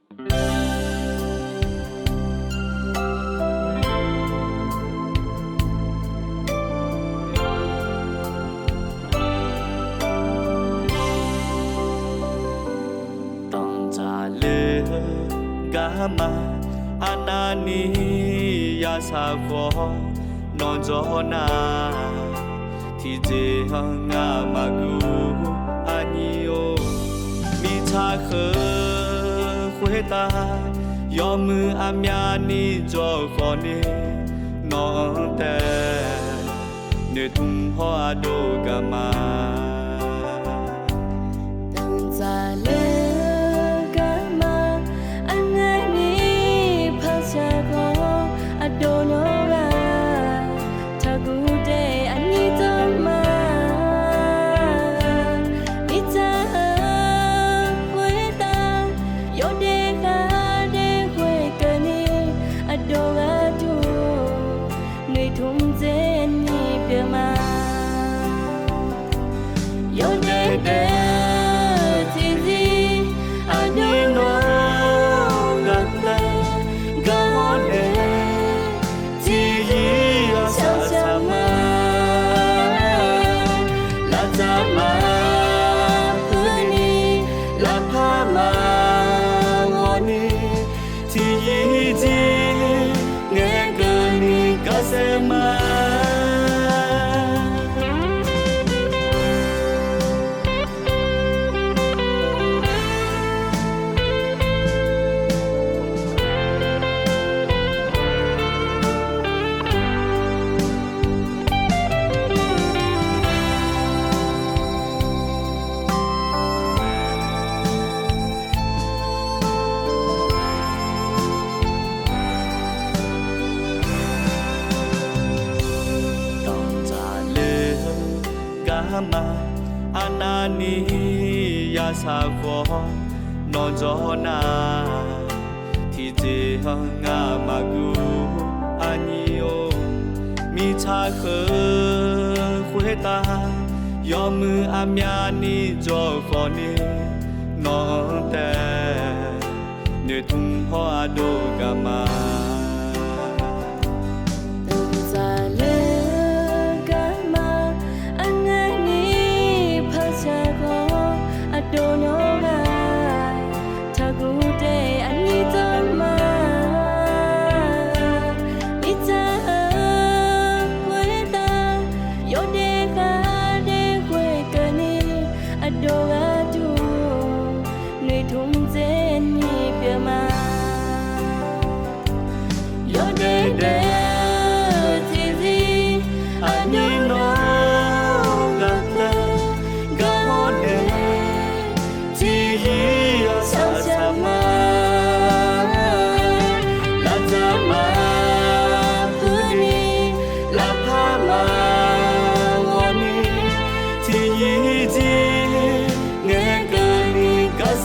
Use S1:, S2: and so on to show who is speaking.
S1: Gama anani ya savo non zona thì dễ nga magu anio mi cha khơ khuê ta yo mư amyani cho khone non te ne tum hoa do gama Gama anani ya savo non zona thì dễ nga magu anio mi cha khơ khuê ta yo mư amyani cho khone non te ne tum hoa do gama
S2: Nghe cơn đi ca